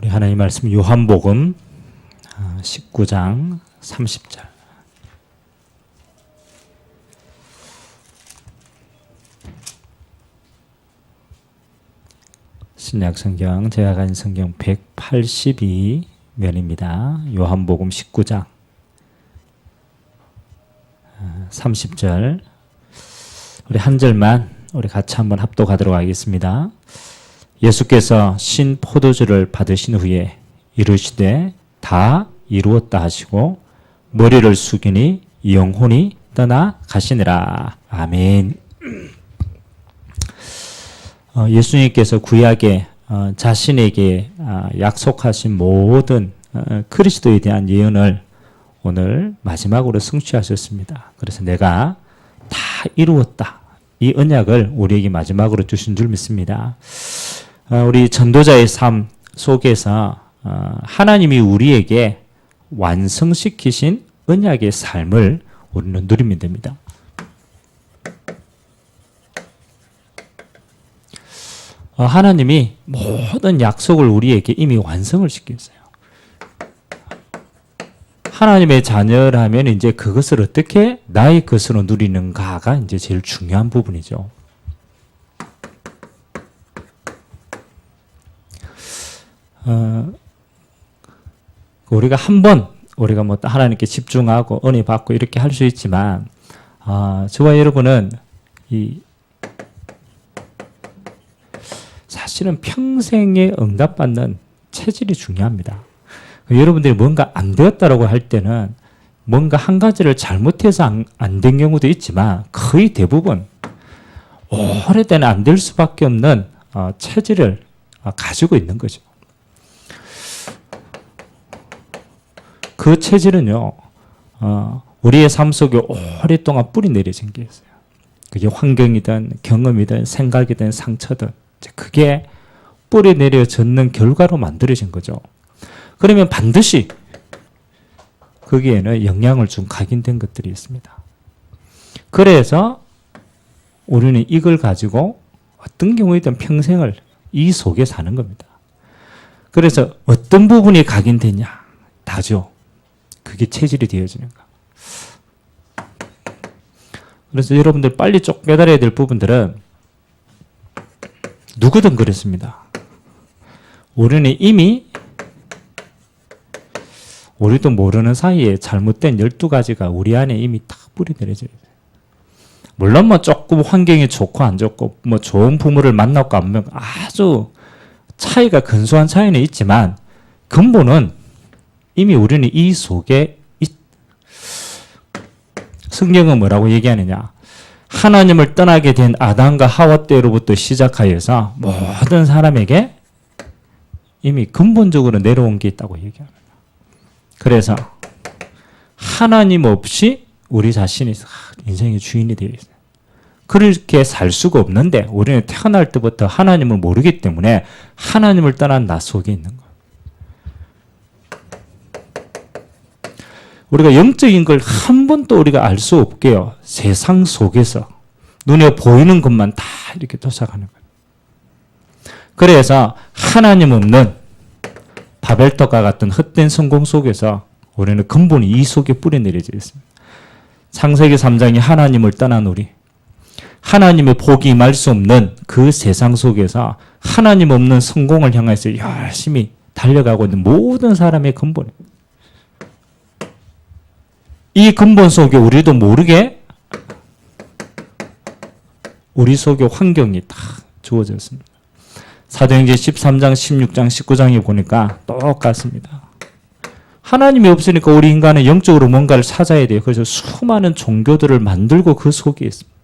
우리 하나님 말씀 요한복음 19장 30절. 신약 성경 제가 가진 성경 182면입니다. 요한복음 19장 30절. 우리 한 절만 우리 같이 한번 합독하도록 하겠습니다. 예수께서 신 포도주를 받으신 후에 이르시되 다 이루었다 하시고 머리를 숙이니 영혼이 떠나 가시니라. 아멘. 예수님께서 구약에 자신에게 약속하신 모든 그리스도에 대한 예언을 오늘 마지막으로 성취하셨습니다. 그래서 내가 다 이루었다. 이 언약을 우리에게 마지막으로 주신 줄 믿습니다. 우리 전도자의 삶 속에서 하나님이 우리에게 완성시키신 언약의 삶을 우리는 누리면 됩니다. 하나님이 모든 약속을 우리에게 이미 완성을 시켰어요. 하나님의 자녀라면 이제 그것을 어떻게 나의 것으로 누리는가가 이제 제일 중요한 부분이죠. 우리가 우리가 뭐 하나님께 집중하고 은혜 받고 이렇게 할 수 있지만, 저와 여러분은 사실은 평생에 응답받는 체질이 중요합니다. 여러분들이 뭔가 안 되었다라고 할 때는 뭔가 한 가지를 잘못해서 안 된 경우도 있지만 거의 대부분 오래되는 안 될 수밖에 없는 체질을 가지고 있는 거죠. 그 체질은요, 우리의 삶 속에 오랫동안 뿌리 내려진 게 있어요. 그게 환경이든 경험이든 생각이든 상처든 그게 뿌리 내려졌는 결과로 만들어진 거죠. 그러면 반드시 거기에는 영향을 준 각인된 것들이 있습니다. 그래서 우리는 이걸 가지고 어떤 경우에든 평생을 이 속에 사는 겁니다. 그래서 어떤 부분이 각인되냐? 다죠. 그게 체질이 되어지는 거. 그래서 여러분들 빨리 쭉 깨달아야 될 부분들은 누구든 그렇습니다. 우리는 이미 우리도 모르는 사이에 잘못된 12가지가 우리 안에 이미 다 뿌리 내려져 있어요. 물론 뭐 조금 환경이 좋고 안 좋고 뭐 좋은 부모를 만났고 안 만났고 아주 차이가 근소한 차이는 있지만 근본은 이미 우리는 이 속에 성경은 뭐라고 얘기하느냐? 하나님을 떠나게 된 아담과 하와 때로부터 시작하여서 모든 사람에게 이미 근본적으로 내려온 게 있다고 얘기합니다. 그래서 하나님 없이 우리 자신이 인생의 주인이 되어 있어요. 그렇게 살 수가 없는데 우리는 태어날 때부터 하나님을 모르기 때문에 하나님을 떠난 나 속에 있는 거예요. 우리가 영적인 걸 한 번도 우리가 알 수 없게요. 세상 속에서 눈에 보이는 것만 다 이렇게 도착하는 거예요. 그래서 하나님 없는 바벨탑과 같은 헛된 성공 속에서 우리는 근본이 이 속에 뿌리 내려져 있습니다. 창세기 3장이 하나님을 떠난 우리, 하나님의 복이 임할 수 없는 그 세상 속에서 하나님 없는 성공을 향해서 열심히 달려가고 있는 모든 사람의 근본입니다. 이 근본 속에 우리도 모르게 우리 속에 환경이 다 주어졌습니다. 사도행전 13장, 16장, 19장에 보니까 똑같습니다. 하나님이 없으니까 우리 인간은 영적으로 뭔가를 찾아야 돼요. 그래서 수많은 종교들을 만들고 그 속에 있습니다.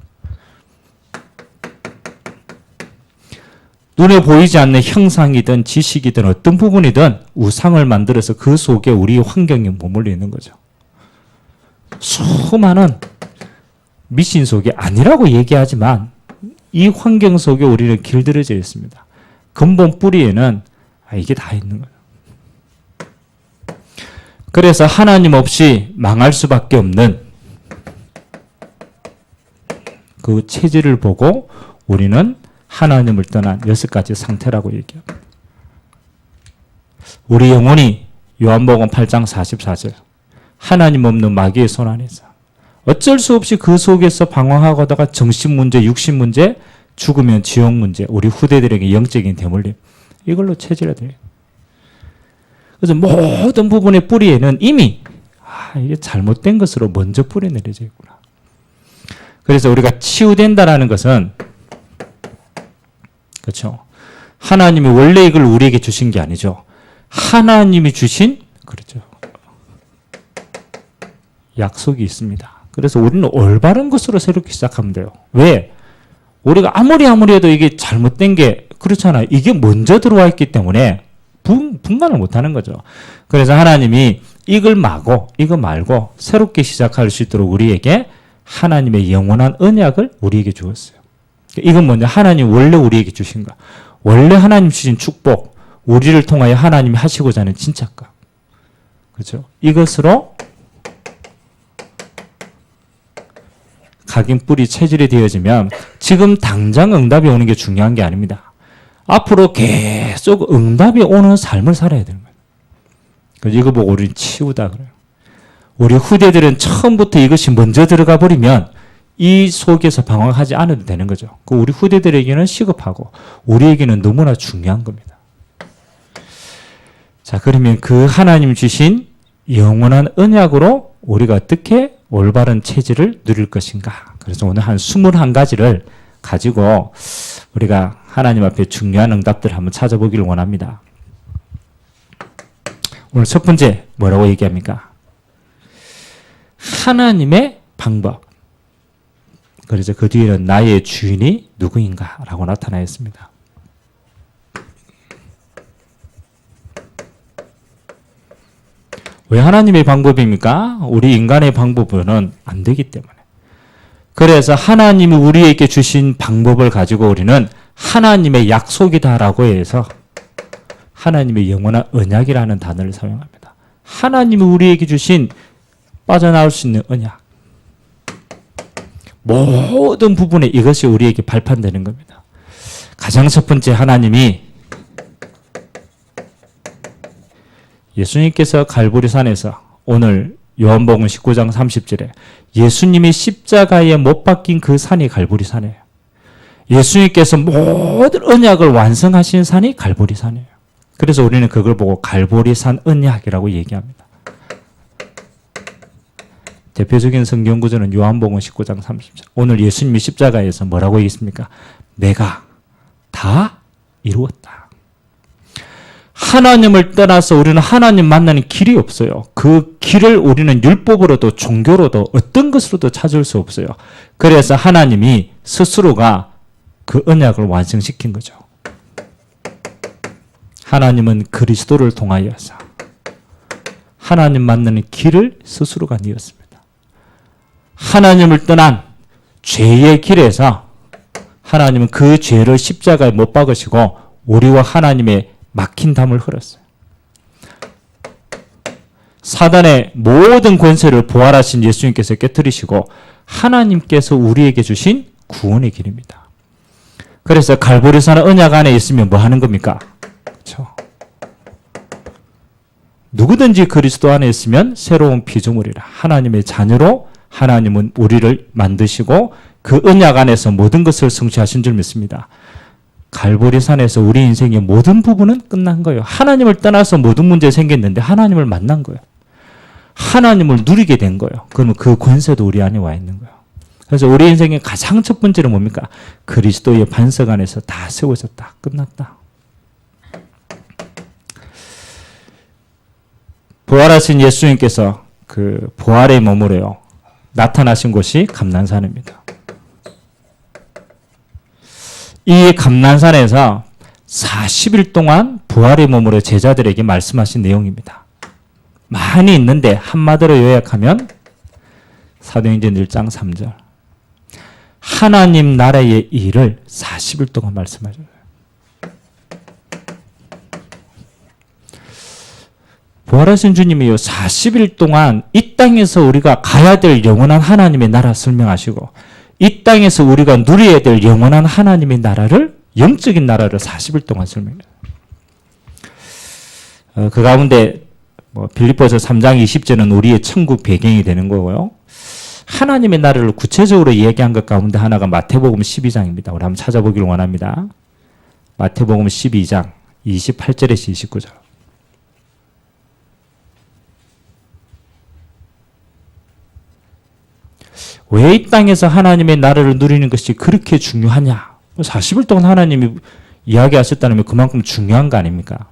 눈에 보이지 않는 형상이든 지식이든 어떤 부분이든 우상을 만들어서 그 속에 우리 환경이 머물러 있는 거죠. 수많은 미신 속에 아니라고 얘기하지만 이 환경 속에 우리는 길들여져 있습니다. 근본 뿌리에는 이게 다 있는 거예요. 그래서 하나님 없이 망할 수밖에 없는 그 체질을 보고 우리는 하나님을 떠난 6가지 상태라고 얘기합니다. 우리 영혼이 요한복음 8장 44절 하나님 없는 마귀의 손 안에서 어쩔 수 없이 그 속에서 방황하다가 정신 문제, 육신 문제, 죽으면 지옥 문제, 우리 후대들에게 영적인 대물림 이걸로 체질화 돼요. 그래서 모든 부분의 뿌리에는 이미 이게 잘못된 것으로 먼저 뿌리 내려져 있구나. 그래서 우리가 치유된다라는 것은 그렇죠. 하나님이 원래 이걸 우리에게 주신 게 아니죠. 하나님이 주신 그렇죠. 약속이 있습니다. 그래서 우리는 올바른 것으로 새롭게 시작하면 돼요. 왜? 우리가 아무리 해도 이게 잘못된 게 그렇잖아요. 이게 먼저 들어와 있기 때문에 분간을 못하는 거죠. 그래서 하나님이 이걸 이거 말고 새롭게 시작할 수 있도록 우리에게 하나님의 영원한 언약을 우리에게 주었어요. 이건 뭐냐? 하나님 원래 우리에게 주신 거. 원래 하나님 주신 축복, 우리를 통하여 하나님이 하시고자 하는 진짜가. 그렇죠? 이것으로 각인 뿌리 체질이 되어지면 지금 당장 응답이 오는 게 중요한 게 아닙니다. 앞으로 계속 응답이 오는 삶을 살아야 되는 거예요. 그래서 이거 보고 우리는 치우다 그래요. 우리 후대들은 처음부터 이것이 먼저 들어가 버리면 이 속에서 방황하지 않아도 되는 거죠. 우리 후대들에게는 시급하고 우리에게는 너무나 중요한 겁니다. 자, 그러면 그 하나님 주신 영원한 언약으로 우리가 어떻게 올바른 체질을 누릴 것인가. 그래서 오늘 한 21가지를 가지고 우리가 하나님 앞에 중요한 응답들을 한번 찾아보기를 원합니다. 오늘 첫 번째 뭐라고 얘기합니까? 하나님의 방법. 그래서 그 뒤에는 나의 주인이 누구인가 라고 나타나 있습니다. 왜 하나님의 방법입니까? 우리 인간의 방법은 안 되기 때문에. 그래서 하나님이 우리에게 주신 방법을 가지고 우리는 하나님의 약속이다라고 해서 하나님의 영원한 언약이라는 단어를 사용합니다. 하나님이 우리에게 주신 빠져나올 수 있는 언약. 모든 부분에 이것이 우리에게 발판되는 겁니다. 가장 첫 번째 하나님이 예수님께서 갈보리산에서 오늘 요한복음 19장 30절에 예수님이 십자가에 못 박힌 그 산이 갈보리산이에요. 예수님께서 모든 언약을 완성하신 산이 갈보리산이에요. 그래서 우리는 그걸 보고 갈보리산 언약이라고 얘기합니다. 대표적인 성경 구절은 요한복음 19장 30절. 오늘 예수님이 십자가에서 뭐라고 얘기했습니까? 내가 다 이루었다. 하나님을 떠나서 우리는 하나님 만나는 길이 없어요. 그 길을 우리는 율법으로도 종교로도 어떤 것으로도 찾을 수 없어요. 그래서 하나님이 스스로가 그 언약을 완성시킨 거죠. 하나님은 그리스도를 통하여서 하나님 만나는 길을 스스로가 뉘었습니다. 하나님을 떠난 죄의 길에서 하나님은 그 죄를 십자가에 못 박으시고 우리와 하나님의 막힌 담을 흘었어요. 사단의 모든 권세를 부활하신 예수님께서 깨뜨리시고 하나님께서 우리에게 주신 구원의 길입니다. 그래서 갈보리산 언약 안에 있으면 뭐 하는 겁니까? 그렇죠. 누구든지 그리스도 안에 있으면 새로운 피조물이라. 하나님의 자녀로 하나님은 우리를 만드시고 그 언약 안에서 모든 것을 성취하신 줄 믿습니다. 갈보리산에서 우리 인생의 모든 부분은 끝난 거예요. 하나님을 떠나서 모든 문제 생겼는데 하나님을 만난 거예요. 하나님을 누리게 된 거예요. 그러면 그 권세도 우리 안에 와 있는 거예요. 그래서 우리 인생의 가장 첫 번째는 뭡니까? 그리스도의 반석 안에서 다 세워졌다. 끝났다. 부활하신 예수님께서 그 부활의 몸으로요. 나타나신 곳이 감난산입니다. 이 감난산에서 40일 동안 부활의 몸으로 제자들에게 말씀하신 내용입니다. 많이 있는데 한마디로 요약하면 사도행전 1장 3절 하나님 나라의 일을 40일 동안 말씀하셔요. 부활하신 주님이요 40일 동안 이 땅에서 우리가 가야 될 영원한 하나님의 나라 설명하시고 이 땅에서 우리가 누려야 될 영원한 하나님의 나라를 영적인 나라를 40일 동안 설명해요. 그 가운데 빌립보서 3장 20절은 우리의 천국 배경이 되는 거고요. 하나님의 나라를 구체적으로 이야기한 것 가운데 하나가 마태복음 12장입니다. 우리 한번 찾아보기를 원합니다. 마태복음 12장 28절에서 29절. 왜 이 땅에서 하나님의 나라를 누리는 것이 그렇게 중요하냐? 40일 동안 하나님이 이야기하셨다면 그만큼 중요한 거 아닙니까?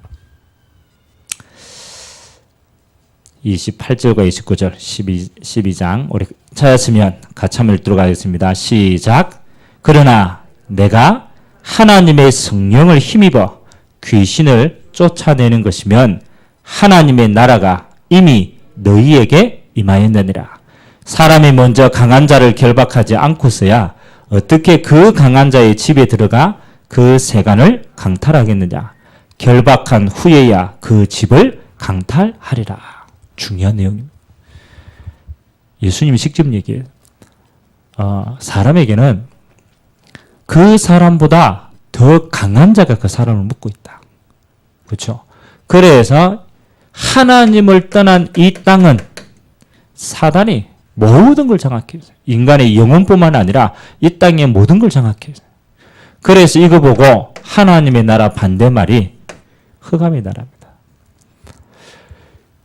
28절과 29절 12장 우리 찾았으면 같이 한번 읽도록 하겠습니다. 시작. 그러나 내가 하나님의 성령을 힘입어 귀신을 쫓아내는 것이면 하나님의 나라가 이미 너희에게 임하였느니라. 사람이 먼저 강한 자를 결박하지 않고서야 어떻게 그 강한 자의 집에 들어가 그 세간을 강탈하겠느냐. 결박한 후에야 그 집을 강탈하리라. 중요한 내용입니다. 예수님이 직접 얘기해요. 사람에게는 그 사람보다 더 강한 자가 그 사람을 묶고 있다. 그렇죠? 그래서 하나님을 떠난 이 땅은 사단이 모든 걸 장악해요. 인간의 영혼뿐만 아니라 이 땅의 모든 걸 장악해요. 그래서 이거 보고 하나님의 나라 반대말이 흑암의 나라입니다.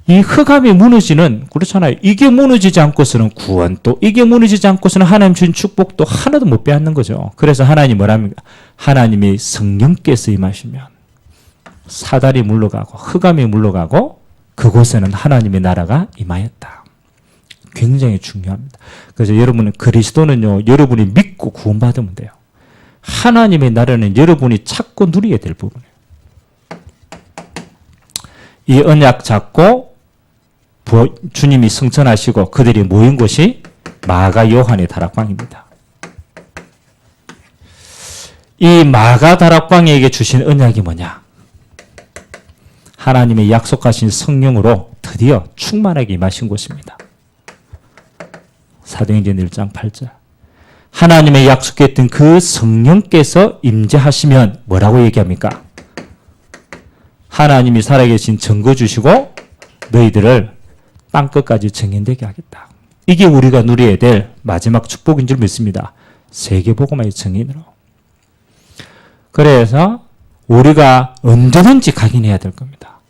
이 흑암이 무너지는, 그렇잖아요. 이게 무너지지 않고서는 구원도, 이게 무너지지 않고서는 하나님 주신 축복도 하나도 못 빼앗는 거죠. 그래서 하나님 뭐랍니까? 하나님의 성령께서 임하시면 사단이 물러가고 흑암이 물러가고 그곳에는 하나님의 나라가 임하였다. 굉장히 중요합니다. 그래서 여러분은 그리스도는요, 여러분이 믿고 구원받으면 돼요. 하나님의 나라는 여러분이 찾고 누리게 될 부분이에요. 이 언약 잡고 주님이 승천하시고 그들이 모인 곳이 마가 요한의 다락방입니다. 이 마가 다락방에게 주신 언약이 뭐냐? 하나님의 약속하신 성령으로 드디어 충만하게 임하신 곳입니다. 사도행전 1장 8절. 하나님의 약속했던 그 성령께서 임재하시면 뭐라고 얘기합니까? 하나님이 살아계신 증거 주시고 너희들을 땅끝까지 증인되게 하겠다. 이게 우리가 누려야 될 마지막 축복인 줄 믿습니다. 세계복음화의 증인으로. 그래서 우리가 언제든지 각인해야 될 겁니다.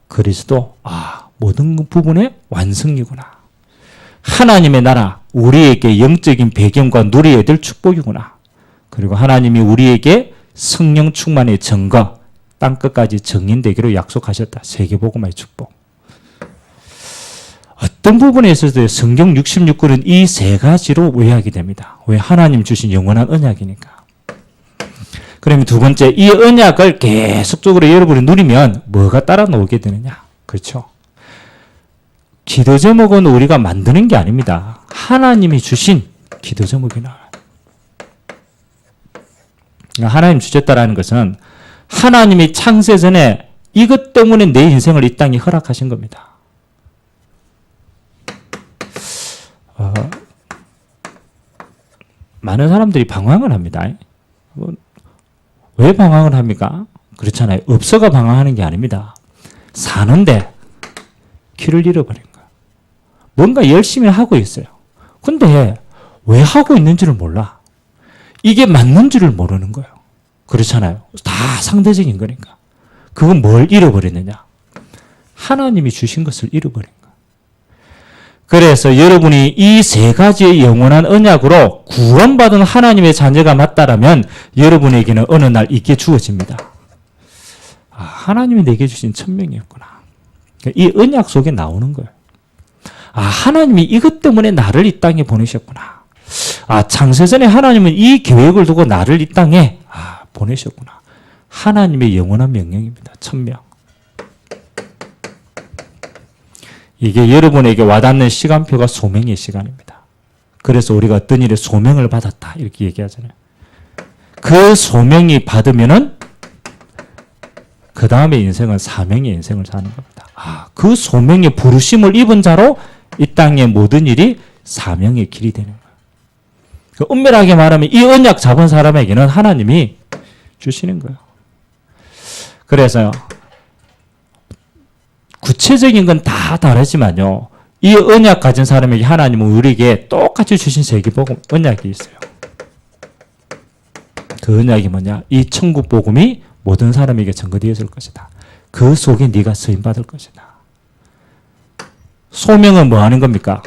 그리스도, 모든 부분의 완성이구나. 하나님의 나라, 우리에게 영적인 배경과 누려야 될 축복이구나. 그리고 하나님이 우리에게 성령 충만의 증거, 땅끝까지 증인되기로 약속하셨다. 세계복음화의 축복. 어떤 부분에 있어서 성경 66권은 이 세 가지로 요약이 됩니다. 왜? 하나님 주신 영원한 언약이니까. 그러면 두 번째, 이 언약을 계속적으로 여러분이 누리면 뭐가 따라 나오게 되느냐? 그렇죠? 기도 제목은 우리가 만드는 게 아닙니다. 하나님이 주신 기도 제목이 나와요. 하나님 주셨다라는 것은 하나님이 창세 전에 이것 때문에 내 인생을 이 땅에 허락하신 겁니다. 많은 사람들이 방황을 합니다. 왜 방황을 합니까? 그렇잖아요. 없어가 방황하는 게 아닙니다. 사는데 길을 잃어버린 거예요. 뭔가 열심히 하고 있어요. 근데 왜 하고 있는지를 몰라. 이게 맞는지를 모르는 거예요. 그렇잖아요. 다 상대적인 거니까. 그건 뭘 잃어버렸느냐? 하나님이 주신 것을 잃어버린 거예요. 그래서 여러분이 이 세 가지의 영원한 언약으로 구원받은 하나님의 자녀가 맞다라면 여러분에게는 어느 날 이게 주어집니다. 하나님이 내게 주신 천명이었구나. 이 언약 속에 나오는 거예요. 하나님이 이것 때문에 나를 이 땅에 보내셨구나. 창세전에 하나님은 이 계획을 두고 나를 이 땅에 보내셨구나. 하나님의 영원한 명령입니다. 천명. 이게 여러분에게 와닿는 시간표가 소명의 시간입니다. 그래서 우리가 어떤 일에 소명을 받았다 이렇게 얘기하잖아요. 그 소명이 받으면은 그 다음에 인생은 사명의 인생을 사는 겁니다. 그 소명의 부르심을 입은 자로 이 땅의 모든 일이 사명의 길이 되는 거예요. 엄밀하게 말하면 이 언약 잡은 사람에게는 하나님이 주시는 거예요. 그래서 구체적인 건 다 다르지만요. 이 언약 가진 사람에게 하나님은 우리에게 똑같이 주신 세계복음 언약이 있어요. 그 언약이 뭐냐? 이 천국 복음이 모든 사람에게 전거되어질 것이다. 그 속에 네가 쓰임받을 것이다. 소명은 뭐 하는 겁니까?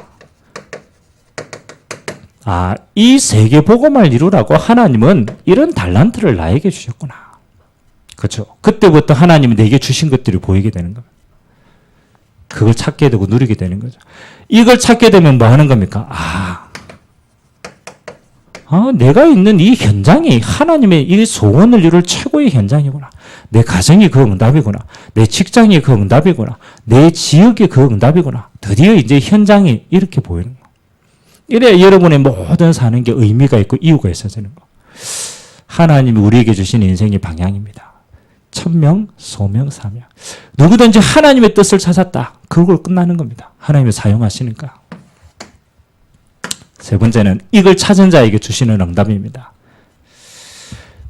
이 세계복음을 이루라고 하나님은 이런 달란트를 나에게 주셨구나. 그렇죠? 그때부터 하나님이 내게 주신 것들이 보이게 되는 겁니다. 그걸 찾게 되고 누리게 되는 거죠. 이걸 찾게 되면 뭐 하는 겁니까? 내가 있는 이 현장이 하나님의 이 소원을 이룰 최고의 현장이구나. 내 가정이 그 응답이구나. 내 직장이 그 응답이구나. 내 지역이 그 응답이구나. 드디어 이제 현장이 이렇게 보이는 거. 이래 여러분의 모든 사는 게 의미가 있고 이유가 있어지는 거. 하나님이 우리에게 주신 인생의 방향입니다. 천명, 소명, 사명. 누구든지 하나님의 뜻을 찾았다. 그걸 끝나는 겁니다. 하나님이 사용하시니까. 세 번째는 이걸 찾은 자에게 주시는 응답입니다.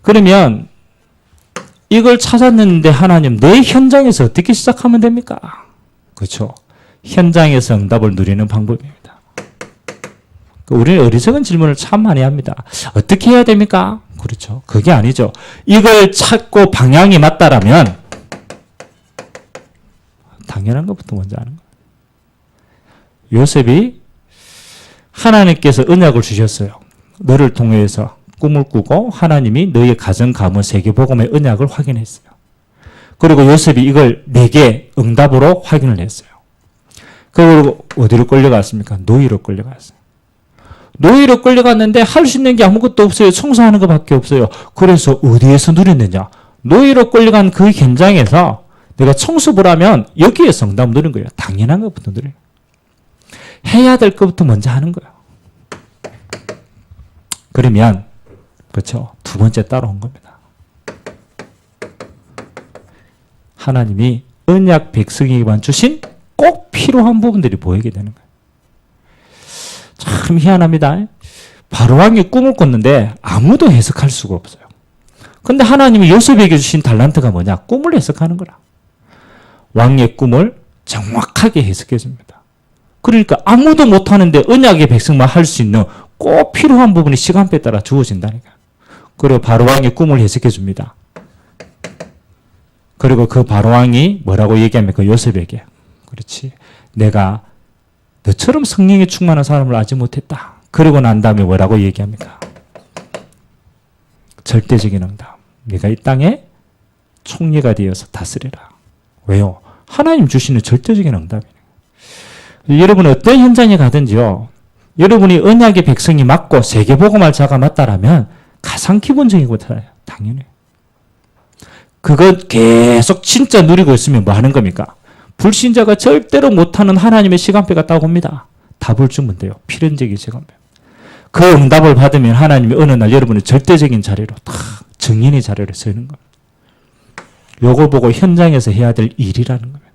그러면 이걸 찾았는데 하나님 내 현장에서 어떻게 시작하면 됩니까? 그렇죠. 현장에서 응답을 누리는 방법입니다. 우리는 어리석은 질문을 참 많이 합니다. 어떻게 해야 됩니까? 그렇죠. 그게 아니죠. 이걸 찾고 방향이 맞다라면 당연한 것부터 먼저 하는 거예요. 요셉이 하나님께서 언약을 주셨어요. 너를 통해서 꿈을 꾸고 하나님이 너의 가정, 가문, 세계복음의 언약을 확인했어요. 그리고 요셉이 이걸 내게 응답으로 확인을 했어요. 그리고 어디로 끌려갔습니까? 노예로 끌려갔어요. 노예로 끌려갔는데 할 수 있는 게 아무것도 없어요. 청소하는 것밖에 없어요. 그래서 어디에서 누렸느냐? 노예로 끌려간 그 현장에서 내가 청소를 하면 여기에서 응답 누린 거예요. 당연한 것부터 누려요. 해야 될 것부터 먼저 하는 거예요. 그러면 그렇죠. 두 번째 따라온 겁니다. 하나님이 언약 백성에게만 주신 꼭 필요한 부분들이 보이게 되는 거예요. 참 희한합니다. 바로왕이 꿈을 꿨는데 아무도 해석할 수가 없어요. 근데 하나님이 요셉에게 주신 달란트가 뭐냐? 꿈을 해석하는 거라. 왕의 꿈을 정확하게 해석해 줍니다. 그러니까 아무도 못하는데 언약의 백성만 할 수 있는 꼭 필요한 부분이 시간표에 따라 주어진다니까. 그리고 바로왕의 꿈을 해석해 줍니다. 그리고 그 바로왕이 뭐라고 얘기합니까? 요셉에게. 그렇지. 내가 너처럼 성령에 충만한 사람을 알지 못했다. 그러고 난 다음에 뭐라고 얘기합니까? 절대적인 응답. 네가 이 땅에 총리가 되어서 다스리라. 왜요? 하나님 주시는 절대적인 응답이에요. 여러분 어떤 현장에 가든지요. 여러분이 언약의 백성이 맞고 세계복음할 자가 맞다라면 가장 기본적인 것이에요. 당연해요. 그거 계속 진짜 누리고 있으면 뭐 하는 겁니까? 불신자가 절대로 못하는 하나님의 시간표가 딱 옵니다. 답을 주면 돼요. 필연적인 시간표. 그 응답을 받으면 하나님이 어느 날 여러분의 절대적인 자리로 딱 증인의 자리로 서는 겁니다. 요걸 보고 현장에서 해야 될 일이라는 겁니다.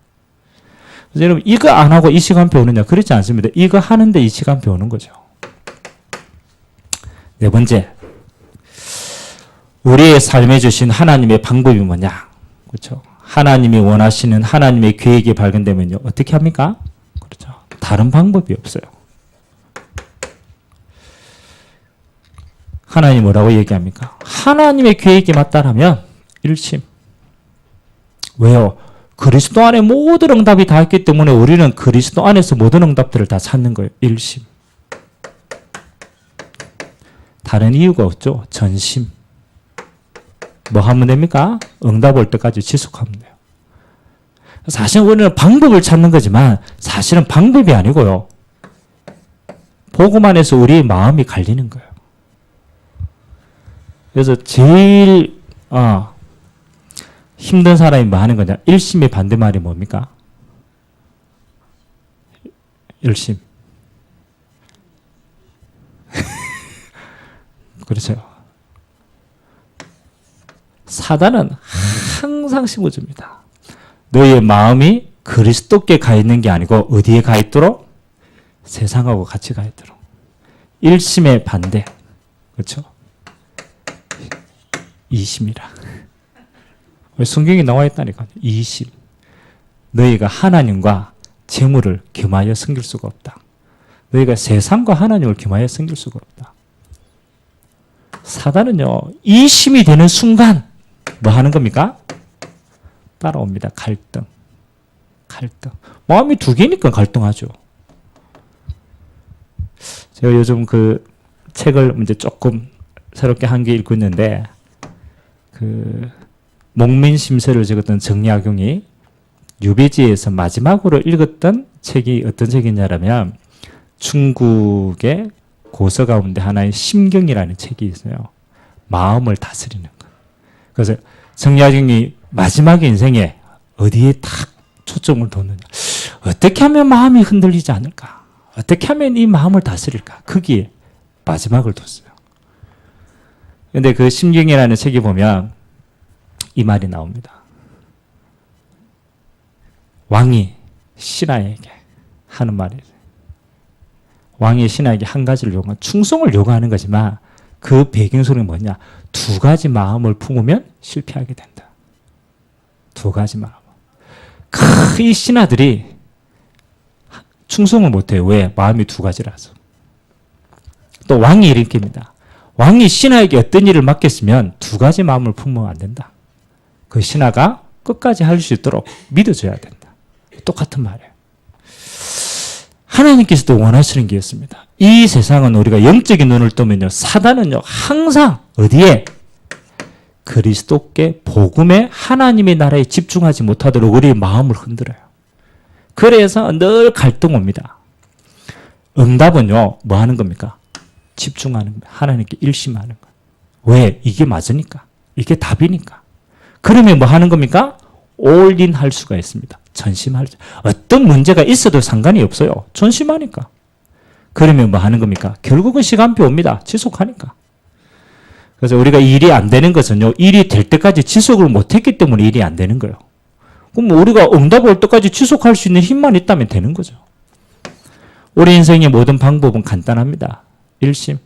그래서 여러분 이거 안 하고 이 시간표 오느냐? 그렇지 않습니다. 이거 하는데 이 시간표 오는 거죠. 네 번째, 우리의 삶에 주신 하나님의 방법이 뭐냐? 그렇죠. 하나님이 원하시는 하나님의 계획이 발견되면요. 어떻게 합니까? 그렇죠. 다른 방법이 없어요. 하나님 뭐라고 얘기합니까? 하나님의 계획이 맞다라면 일심. 왜요? 그리스도 안에 모든 응답이 다 있기 때문에 우리는 그리스도 안에서 모든 응답들을 다 찾는 거예요. 일심. 다른 이유가 없죠. 전심. 뭐 하면 됩니까? 응답 올 때까지 지속하면 돼요. 사실 우리는 방법을 찾는 거지만 사실은 방법이 아니고요. 복음 안에서 우리의 마음이 갈리는 거예요. 그래서 제일 힘든 사람이 뭐 하는 거냐? 일심의 반대말이 뭡니까? 일심. 그렇죠. 사단은 항상 심어줍니다. 너의 마음이 그리스도께 가 있는 게 아니고 어디에 가 있도록? 세상하고 같이 가 있도록. 일심의 반대. 그렇죠? 이심이라. 성경에 나와 있다니까요. 이심. 너희가 하나님과 재물을 겸하여 섬길 수가 없다. 너희가 세상과 하나님을 겸하여 섬길 수가 없다. 사단은요, 이심이 되는 순간 뭐 하는 겁니까? 따라옵니다. 갈등. 마음이 두 개니까 갈등하죠. 제가 요즘 그 책을 이제 조금 새롭게 한 개 읽고 있는데, 그 목민심서를 적었던 정약용이 유배지에서 마지막으로 읽었던 책이 어떤 책이냐면 중국의 고서 가운데 하나의 심경이라는 책이 있어요. 마음을 다스리는 것. 그래서 정약용이 마지막 인생에 어디에 딱 초점을 뒀느냐. 어떻게 하면 마음이 흔들리지 않을까? 어떻게 하면 이 마음을 다스릴까? 거기에 마지막을 뒀어요. 그런데 그 심경이라는 책에 보면 이 말이 나옵니다. 왕이 신하에게 하는 말이에요. 왕이 신하에게 한 가지를 요구하는, 충성을 요구하는 거지만 그 배경소리는 뭐냐? 두 가지 마음을 품으면 실패하게 된다. 두 가지 마음. 이 신하들이 충성을 못해요. 왜? 마음이 두 가지라서. 또 왕이 이렇게입니다. 왕이 신하에게 어떤 일을 맡겼으면 두 가지 마음을 품으면 안 된다. 그 신하가 끝까지 할 수 있도록 믿어줘야 된다. 똑같은 말이에요. 하나님께서도 원하시는 게 있습니다. 이 세상은 우리가 영적인 눈을 뜨면요, 사단은요, 항상 어디에? 그리스도께 복음에 하나님의 나라에 집중하지 못하도록 우리의 마음을 흔들어요. 그래서 늘 갈등 옵니다. 응답은요, 뭐 하는 겁니까? 집중하는 거예요. 하나님께 일심하는 거예요. 왜? 이게 맞으니까. 이게 답이니까. 그러면 뭐 하는 겁니까? 올인 할 수가 있습니다. 전심할 수. 어떤 문제가 있어도 상관이 없어요. 전심하니까. 그러면 뭐 하는 겁니까? 결국은 시간표 옵니다. 지속하니까. 그래서 우리가 일이 안 되는 것은요, 일이 될 때까지 지속을 못했기 때문에 일이 안 되는 거예요. 그럼 우리가 응답 올 때까지 지속할 수 있는 힘만 있다면 되는 거죠. 우리 인생의 모든 방법은 간단합니다. 일심,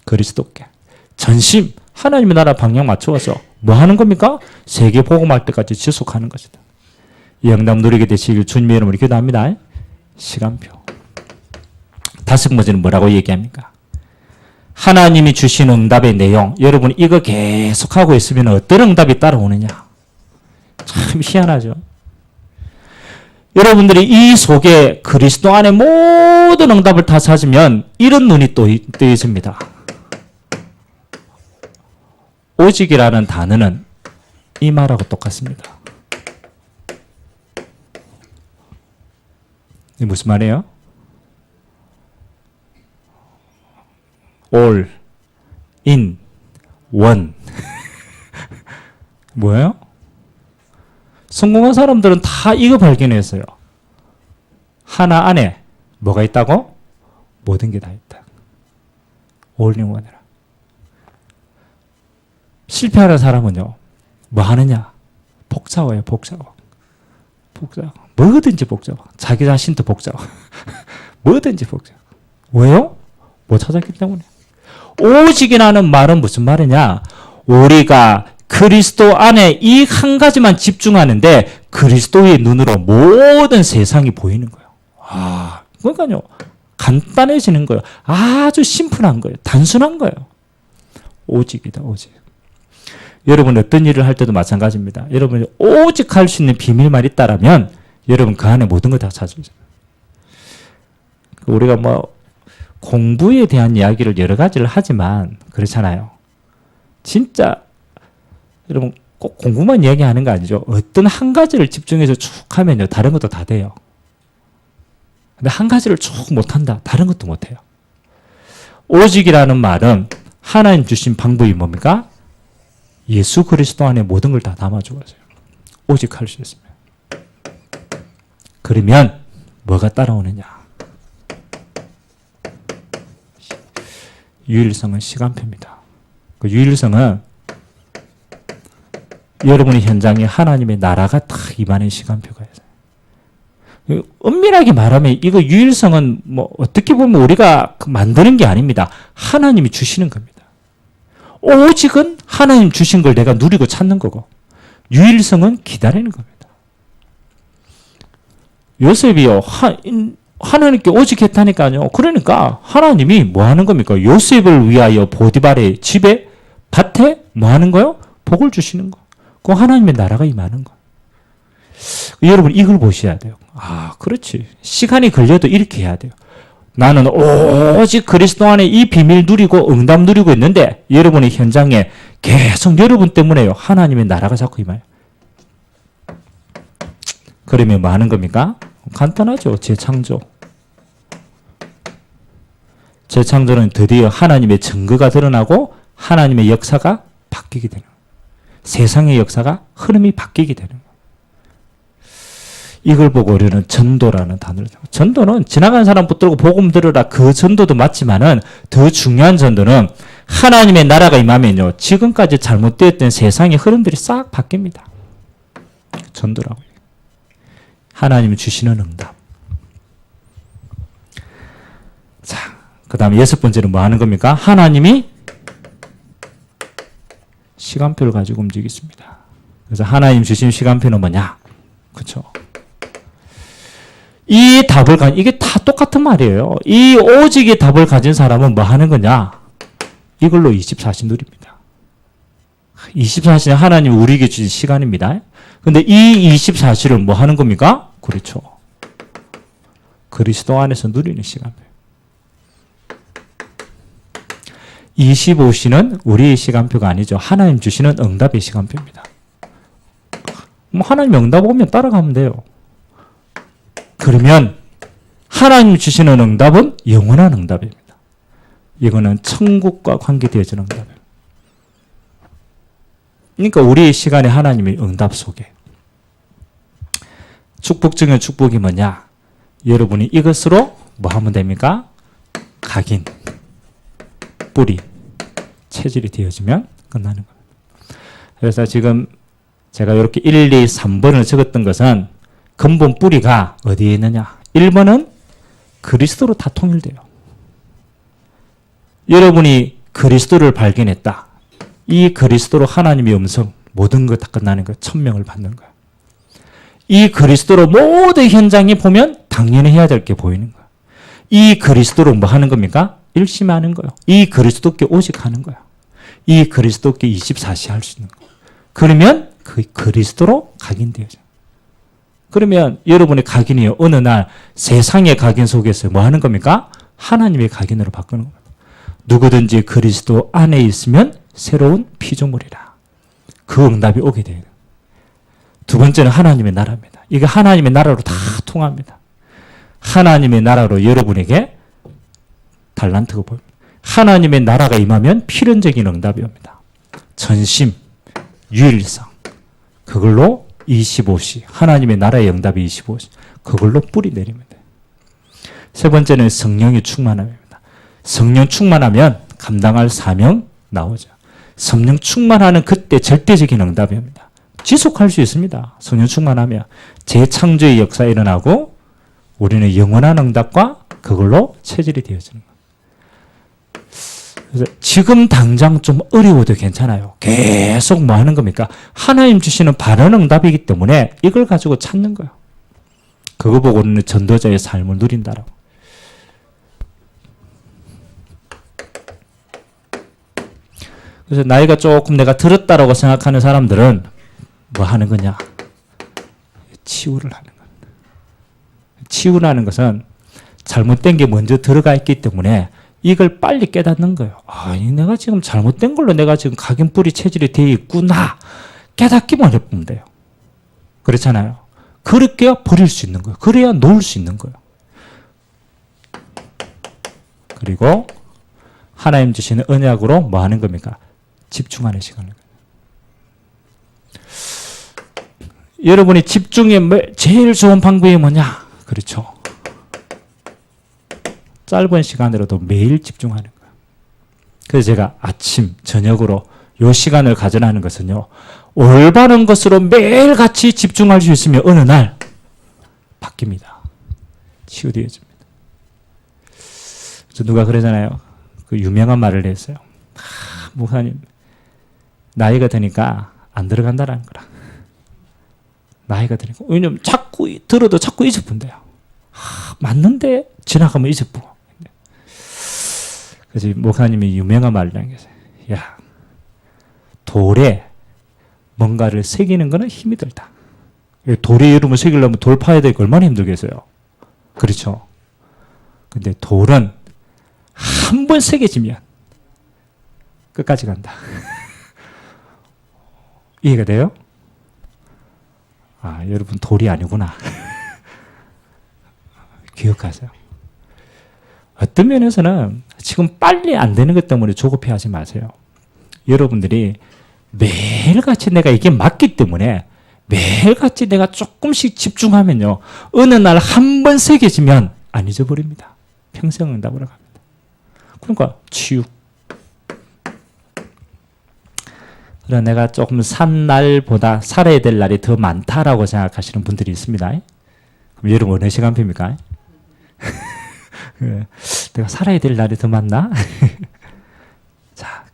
그리스도께. 전심, 하나님의 나라 방향 맞춰서 뭐 하는 겁니까? 세계 복음할 때까지 지속하는 것이다. 이 응답 누리게 되시길 주님의 이름으로 기도합니다. 시간표. 다섯 번째는 뭐라고 얘기합니까? 하나님이 주신 응답의 내용, 여러분 이거 계속하고 있으면 어떤 응답이 따라오느냐? 참 희한하죠. 여러분들이 이 속에 그리스도 안에 모든 응답을 다 찾으면 이런 눈이 또 뜨여 있습니다. 오직이라는 단어는 이 말하고 똑같습니다. 이게 무슨 말이에요? all, in, one. 뭐예요? 성공한 사람들은 다 이거 발견했어요. 하나 안에 뭐가 있다고? 모든 게 다 있다. all in one이라. 실패하는 사람은요, 뭐 하느냐? 복잡해요, 복잡. 뭐든지 복잡. 자기 자신도 복잡. 뭐든지 복잡. 왜요? 못 찾았기 때문에. 오직이라는 말은 무슨 말이냐? 우리가 그리스도 안에 이 한 가지만 집중하는데 그리스도의 눈으로 모든 세상이 보이는 거예요. 그러니까요, 간단해지는 거예요. 아주 심플한 거예요. 단순한 거예요. 오직이다, 오직. 여러분 어떤 일을 할 때도 마찬가지입니다. 여러분이 오직 할 수 있는 비밀만 있다라면 여러분 그 안에 모든 걸 다 찾을 수 있어요. 우리가 뭐 공부에 대한 이야기를 여러 가지를 하지만 그렇잖아요. 진짜 여러분 꼭 공부만 이야기하는 거 아니죠. 어떤 한 가지를 집중해서 쭉 하면요, 다른 것도 다 돼요. 근데 한 가지를 쭉 못한다, 다른 것도 못해요. 오직이라는 말은 하나님 주신 방법이 뭡니까? 예수 그리스도 안에 모든 걸 다 담아주었어요. 오직 할 수 있습니다. 그러면 뭐가 따라오느냐? 유일성은 시간표입니다. 그 유일성은 여러분의 현장에 하나님의 나라가 딱 임하는 시간표가 있어요. 엄밀하게 말하면 이거 유일성은 뭐 어떻게 보면 우리가 만드는 게 아닙니다. 하나님이 주시는 겁니다. 오직은 하나님 주신 걸 내가 누리고 찾는 거고, 유일성은 기다리는 겁니다. 요셉이요. 하나님께 오직했다니까요. 그러니까 하나님이 뭐 하는 겁니까? 요셉을 위하여 보디발의 집에 밭에 뭐 하는 거요? 복을 주시는 거. 그 하나님의 나라가 임하는 거. 여러분 이걸 보셔야 돼요. 아, 그렇지. 시간이 걸려도 이렇게 해야 돼요. 나는 오직 그리스도 안에 이 비밀 누리고 응답 누리고 있는데 여러분의 현장에 계속 여러분 때문에요. 하나님의 나라가 자꾸 임해요. 그러면 뭐 하는 겁니까? 간단하죠. 재창조. 재창조는 드디어 하나님의 증거가 드러나고 하나님의 역사가 바뀌게 되는 거예요. 세상의 역사가 흐름이 바뀌게 되는 거예요. 이걸 보고 우리는 전도라는 단어를 써요. 전도는 지나가는 사람 붙들고 복음 들으라 그 전도도 맞지만은 더 중요한 전도는 하나님의 나라가 임하면요. 지금까지 잘못되었던 세상의 흐름들이 싹 바뀝니다. 전도라고 해요. 하나님이 주시는 응답. 자, 그 다음에 6번째는 뭐 하는 겁니까? 하나님이 시간표를 가지고 움직이십니다. 그래서 하나님 주신 시간표는 뭐냐? 그렇죠? 이 답을 이게 다 똑같은 말이에요. 이 오직의 답을 가진 사람은 뭐 하는 거냐? 이걸로 24시 누립니다. 24시는 하나님 우리에게 주신 시간입니다. 근데 이 24시를 뭐 하는 겁니까? 그렇죠. 그리스도 안에서 누리는 시간이에요. 25시는 우리의 시간표가 아니죠. 하나님 주시는 응답의 시간표입니다. 뭐 하나님 응답 오면 따라가면 돼요. 그러면 하나님 주시는 응답은 영원한 응답입니다. 이거는 천국과 관계되어지는 응답이에요. 그러니까 우리의 시간에 하나님의 응답 속에 축복 중에 축복이 뭐냐? 여러분이 이것으로 뭐 하면 됩니까? 각인, 뿌리, 체질이 되어지면 끝나는 겁니다. 그래서 지금 제가 이렇게 1, 2, 3번을 적었던 것은 근본 뿌리가 어디에 있느냐? 1번은 그리스도로 다 통일돼요. 여러분이 그리스도를 발견했다. 이 그리스도로 하나님의 음성, 모든 것 다 끝나는 거예요. 천명을 받는 거예요. 이 그리스도로 모든 현장에 보면 당연히 해야 될 게 보이는 거예요. 이 그리스도로 뭐 하는 겁니까? 일심하는 거예요. 이 그리스도께 오직하는 거예요. 이 그리스도께 24시 할 수 있는 거예요. 그러면 그 그리스도로 각인되어져요. 그러면 여러분의 각인이요. 어느 날 세상의 각인 속에서 뭐 하는 겁니까? 하나님의 각인으로 바꾸는 겁니다. 누구든지 그리스도 안에 있으면 새로운 피조물이라. 그 응답이 오게 돼요. 두 번째는 하나님의 나라입니다. 이게 하나님의 나라로 다 통합니다. 하나님의 나라로 여러분에게 달란트가 보입니다. 하나님의 나라가 임하면 필연적인 응답이 옵니다. 전심, 유일성, 그걸로 25시, 하나님의 나라의 응답이 25시, 그걸로 뿌리 내리면 돼요. 세 번째는 성령이 충만함입니다. 성령 충만하면 감당할 사명 나오죠. 성령 충만하는 그때 절대적인 응답입니다. 지속할 수 있습니다. 성령 충만하면 재창조의 역사가 일어나고 우리는 영원한 응답과 그걸로 체질이 되어지는 거예요. 그래서 지금 당장 좀 어려워도 괜찮아요. 계속 뭐 하는 겁니까? 하나님 주시는 바른 응답이기 때문에 이걸 가지고 찾는 거예요. 그거 보고 우리는 전도자의 삶을 누린다라고. 그래서 나이가 조금 내가 들었다라고 생각하는 사람들은 뭐 하는 거냐? 치유를 하는 거예요. 치유라는 것은 잘못된 게 먼저 들어가 있기 때문에 이걸 빨리 깨닫는 거예요. 아, 내가 지금 잘못된 걸로 내가 지금 각인뿌리 체질이 되어 있구나. 깨닫기만 해보면 돼요. 그렇잖아요. 그렇게 버릴 수 있는 거예요. 그래야 놓을 수 있는 거예요. 그리고 하나님 주시는 언약으로 뭐 하는 겁니까? 집중하는 시간을. 여러분이 집중에 제일 좋은 방법이 뭐냐? 그렇죠. 짧은 시간으로도 매일 집중하는 거예요. 그래서 제가 아침, 저녁으로 이 시간을 가져라는 것은요. 올바른 것으로 매일 같이 집중할 수 있으면 어느 날 바뀝니다. 치유되어집니다. 그래서 누가 그러잖아요. 그 유명한 말을 했어요. 목사님, 나이가 드니까 안 들어간다라는 거라. 나이가 드니까. 왜냐면 자꾸 들어도 자꾸 잊어본대요. 맞는데 지나가면 잊어보고. 그래서 목사님이 유명한 말을 한 게 있어요. 야, 돌에 뭔가를 새기는 거는 힘이 들다. 돌에 이름을 새기려면 돌 파야 되니까 얼마나 힘들겠어요. 그렇죠. 근데 돌은 한 번 새겨지면 끝까지 간다. 이해가 돼요? 아, 여러분 돌이 아니구나. 기억하세요. 어떤 면에서는 지금 빨리 안 되는 것 때문에 조급해하지 마세요. 여러분들이 매일같이 내가 이게 맞기 때문에 매일같이 내가 조금씩 집중하면요. 어느 날 한 번 새겨지면 안 잊어버립니다. 평생 응답으로 갑니다. 그러니까 치유. 그래 내가 조금 산 날보다 살아야 될 날이 더 많다라고 생각하시는 분들이 있습니다. 그럼 여러분 어느 시간표입니까? 내가 살아야 될 날이 더 많나? 자,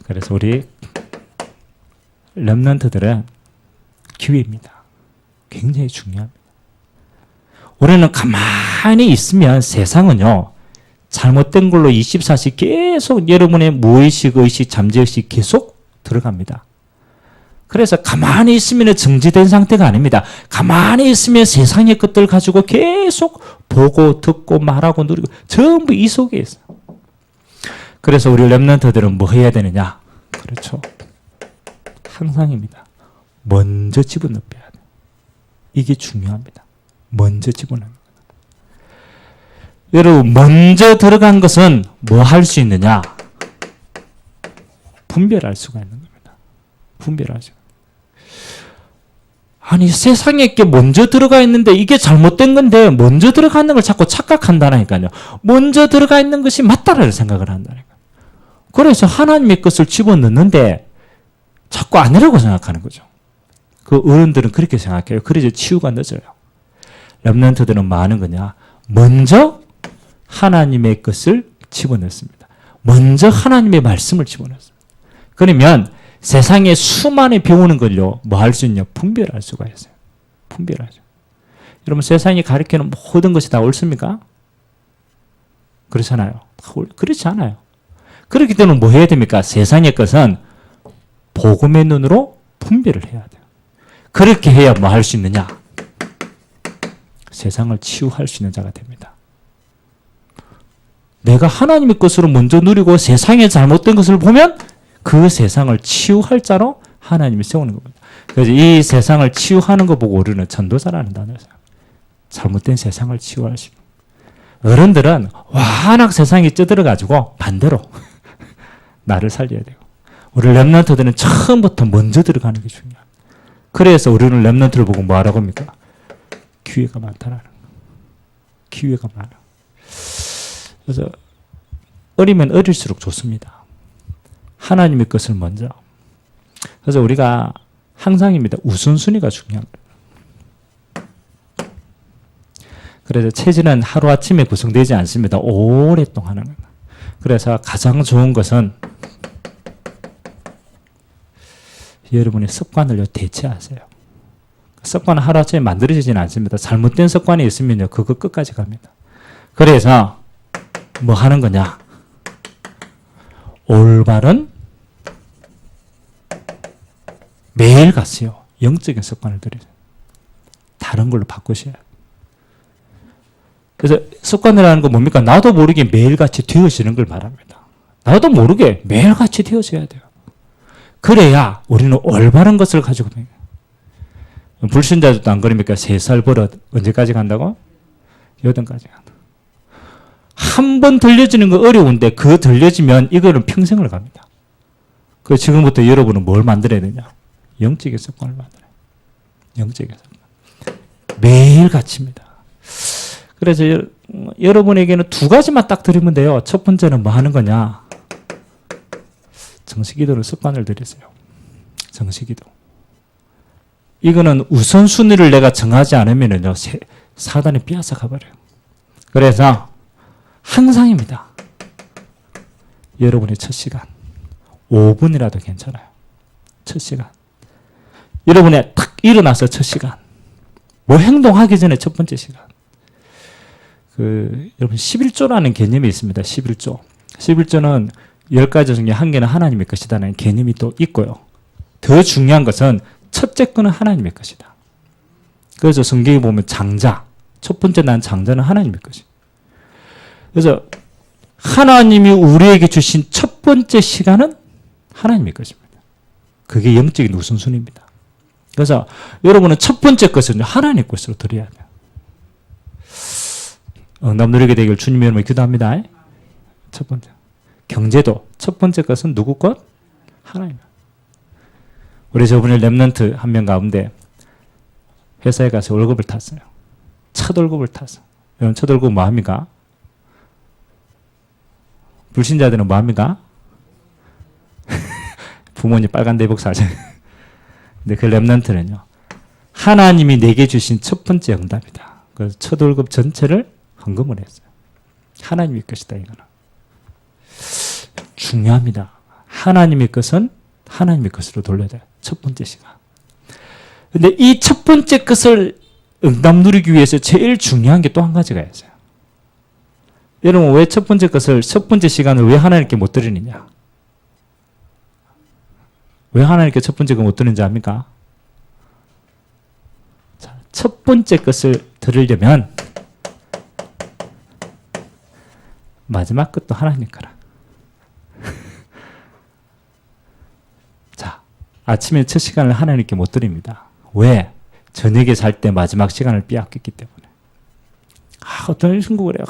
그래서 우리 렘넌트들은 기회입니다. 굉장히 중요합니다. 우리는 가만히 있으면 세상은요, 잘못된 걸로 24시 계속 여러분의 무의식, 의식, 잠재의식 계속 들어갑니다. 그래서 가만히 있으면 정지된 상태가 아닙니다. 가만히 있으면 세상의 것들 가지고 계속 보고 듣고 말하고 누리고 전부 이 속에 있어요. 그래서 우리 렘넌트들은 뭐 해야 되느냐? 그렇죠. 항상입니다. 먼저 집어넣어야 돼요. 이게 중요합니다. 먼저 집어넣는 거예요. 여러분 먼저 들어간 것은 뭐 할 수 있느냐? 분별할 수가 있는 겁니다. 분별할 수. 아니 세상에 게 먼저 들어가 있는데 이게 잘못된 건데 먼저 들어가는 걸 자꾸 착각한다니까요. 먼저 들어가 있는 것이 맞다라는 생각을 한다니까요. 그래서 하나님의 것을 집어넣는데 자꾸 아니라고 생각하는 거죠. 그 어른들은 그렇게 생각해요. 그래서 치유가 늦어요. 렘넌트들은 뭐 하는 거냐? 먼저 하나님의 것을 집어넣습니다. 먼저 하나님의 말씀을 집어넣습니다. 그러면 세상에 수많이 배우는 걸요, 뭐 할 수 있냐? 분별할 수가 있어요. 분별하죠. 여러분, 세상이 가르치는 모든 것이 다 옳습니까? 그렇잖아요. 그렇지 않아요. 그렇기 때문에 뭐 해야 됩니까? 세상의 것은 복음의 눈으로 분별을 해야 돼요. 그렇게 해야 뭐 할 수 있느냐? 세상을 치유할 수 있는 자가 됩니다. 내가 하나님의 것으로 먼저 누리고 세상에 잘못된 것을 보면 그 세상을 치유할 자로 하나님이 세우는 겁니다. 그래서 이 세상을 치유하는 거 보고 우리는 전도자라는 단어를 써요. 잘못된 세상을 치유할 수 있는. 어른들은 워낙 세상이 쪄들어가지고 반대로 나를 살려야 돼요. 우리 렘넌트들은 처음부터 먼저 들어가는 게 중요합니다. 그래서 우리는 렘넌트를 보고 뭐 하라고 합니까? 기회가 많다라는 거. 기회가 많아. 그래서 어리면 어릴수록 좋습니다. 하나님의 것을 먼저. 그래서 우리가 항상입니다. 우선순위가 중요합니다. 그래서 체질은 하루아침에 구성되지 않습니다. 오랫동안 하는 겁니다. 그래서 가장 좋은 것은 여러분의 습관을 대체하세요. 습관은 하루아침에 만들어지지는 않습니다. 잘못된 습관이 있으면요, 그거 끝까지 갑니다. 그래서 뭐 하는 거냐? 올바른 매일 가세요. 영적인 습관을 들이세요. 다른 걸로 바꾸셔야 돼요. 그래서 습관이라는 건 뭡니까? 나도 모르게 매일같이 되어지는 걸 말합니다. 나도 모르게 매일같이 되어져야 돼요. 그래야 우리는 올바른 것을 가지고 있는 거예요. 불신자들도 안 그럽니까? 3살 버릇 언제까지 간다고? 8까지 간다. 한 번 들려지는 거 어려운데 그 들려지면 이거는 평생을 갑니다. 그 지금부터 여러분은 뭘 만들어야 되냐? 영적인 습관을 만들어요. 영적인 습관. 매일같이입니다. 그래서 여러분에게는 2가지만 딱 드리면 돼요. 첫 번째는 뭐 하는 거냐? 정식기도를 습관을 들이세요. 정식기도. 이거는 우선순위를 내가 정하지 않으면요, 사단이 빼앗아 가버려요. 그래서 항상입니다. 여러분의 첫 시간 5분이라도 괜찮아요. 첫 시간. 여러분의 탁 일어나서 첫 시간. 뭐 행동하기 전에 첫 번째 시간. 여러분 11조라는 개념이 있습니다. 11조. 11조는 10가지 중에 한 개는 하나님의 것이다라는 개념이 또 있고요. 더 중요한 것은 첫째 거는 하나님의 것이다. 그래서 성경에 보면 장자, 첫 번째 난 장자는 하나님의 것이다. 그래서 하나님이 우리에게 주신 첫 번째 시간은 하나님의 것입니다. 그게 영적인 우선순위입니다. 그래서 여러분은 첫 번째 것은 하나님의 것으로 드려야 돼요. 응답 누리게 되길 주님의 이름으로 기도합니다. 첫 번째. 경제도 첫 번째 것은 누구 것? 하나님. 우리 저번에 랩런트 한 명 가운데 회사에 가서 월급을 탔어요. 첫 월급을 탔어. 여러분 첫 월급 뭐 합니까? 불신자들은 뭐 합니까? 부모님 빨간 대복 사죠. 근데 그 랩런트는요. 하나님이 내게 주신 첫 번째 응답이다. 그래서 첫 월급 전체를 헌금을 했어요. 하나님의 것이다 이거는. 중요합니다. 하나님의 것은 하나님의 것으로 돌려야 돼요. 첫 번째 시간. 근데 이 첫 번째 것을 응답 누리기 위해서 제일 중요한 게 또 한 가지가 있어요. 여러분 왜 첫 번째 것을 첫 번째 시간을 왜 하나님께 못 드리느냐? 왜 하나님께 첫 번째 거 못 드리는지 압니까? 자, 첫 번째 것을 드리려면 마지막 것도 하나님 거라. 자, 아침에 첫 시간을 하나님께 못 드립니다. 왜? 저녁에 잘 때 마지막 시간을 빼앗겼기 때문에. 어떤 친구가 그래요.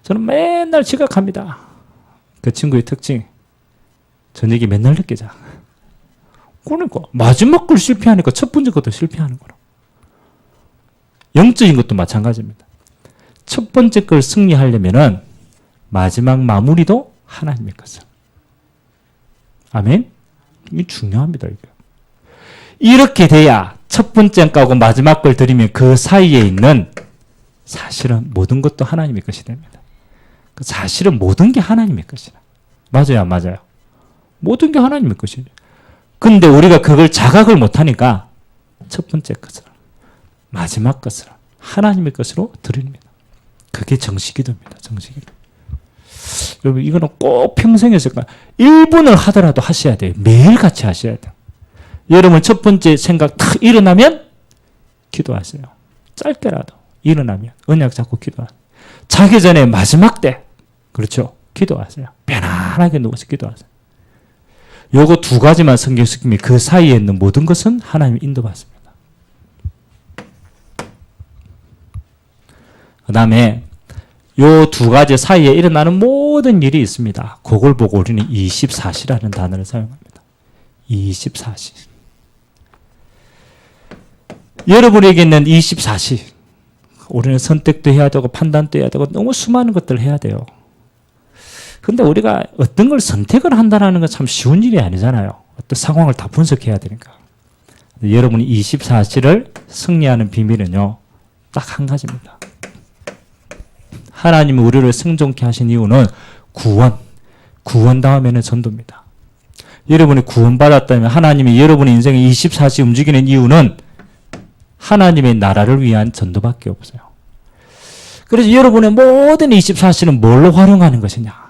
저는 맨날 지각합니다. 그 친구의 특징. 저녁에 맨날 늦게 자. 그러니까 마지막 걸 실패하니까 첫 번째 것도 실패하는 거라. 영적인 것도 마찬가지입니다. 첫 번째 걸 승리하려면은 마지막 마무리도 하나님의 것을. 아멘? 이게 중요합니다. 이게. 이렇게 돼야 첫 번째 거하고 마지막 걸 드리면 그 사이에 있는 사실은 모든 것도 하나님의 것이 됩니다. 사실은 모든 게 하나님의 것이라. 맞아요, 안 맞아요? 모든 게 하나님의 것이에요. 근데 우리가 그걸 자각을 못하니까 첫 번째 것을, 마지막 것을 하나님의 것으로 드립니다. 그게 정식기도입니다. 정식기도. 여러분 이거는 꼭 평생에서 1분을 하더라도 하셔야 돼요. 매일같이 하셔야 돼요. 여러분 첫 번째 생각 탁 일어나면 기도하세요. 짧게라도 일어나면 언약 잡고 기도하세요. 자기 전에 마지막 때 그렇죠. 기도하세요. 편안하게 누워서 기도하세요. 요거 두 가지만 성경 쓰면 그 사이에 있는 모든 것은 하나님의 인도받습니다. 그 다음에 요 두 가지 사이에 일어나는 모든 일이 있습니다. 그걸 보고 우리는 24시라는 단어를 사용합니다. 24시. 여러분에게 있는 24시. 우리는 선택도 해야 되고 판단도 해야 되고 너무 수많은 것들을 해야 돼요. 근데 우리가 어떤 걸 선택을 한다는 건 참 쉬운 일이 아니잖아요. 어떤 상황을 다 분석해야 되니까. 여러분이 24시를 승리하는 비밀은요. 딱 한 가지입니다. 하나님이 우리를 생존케 하신 이유는 구원 다음에는 전도입니다. 여러분이 구원받았다면 하나님이 여러분의 인생에 24시 움직이는 이유는 하나님의 나라를 위한 전도밖에 없어요. 그래서 여러분의 모든 24시는 뭘로 활용하는 것이냐?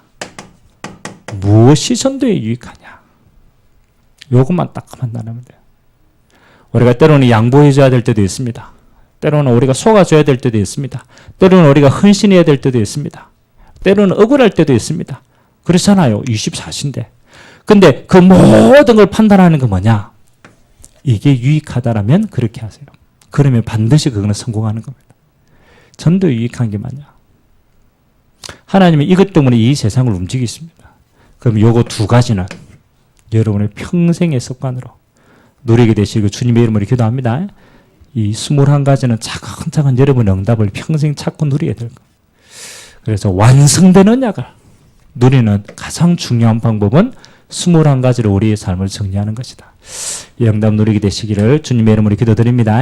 무엇이 전도에 유익하냐? 요것만 딱 판단하면 돼요. 우리가 때로는 양보해줘야 될 때도 있습니다. 때로는 우리가 속아줘야 될 때도 있습니다. 때로는 우리가 헌신해야 될 때도 있습니다. 때로는 억울할 때도 있습니다. 그렇잖아요. 24시인데. 근데 그 모든 걸 판단하는 건 뭐냐? 이게 유익하다라면 그렇게 하세요. 그러면 반드시 그거는 성공하는 겁니다. 전도에 유익한 게 뭐냐? 하나님은 이것 때문에 이 세상을 움직이십니다. 그럼 요거 두 가지는 여러분의 평생의 습관으로 누리게 되시고 주님의 이름으로 기도합니다. 이 21가지는 차근차근 여러분의 응답을 평생 찾고 누려야 될 거예요. 그래서 완성된 언약을 누리는 가장 중요한 방법은 21가지로 우리의 삶을 정리하는 것이다. 이 응답 누리게 되시기를 주님의 이름으로 기도드립니다.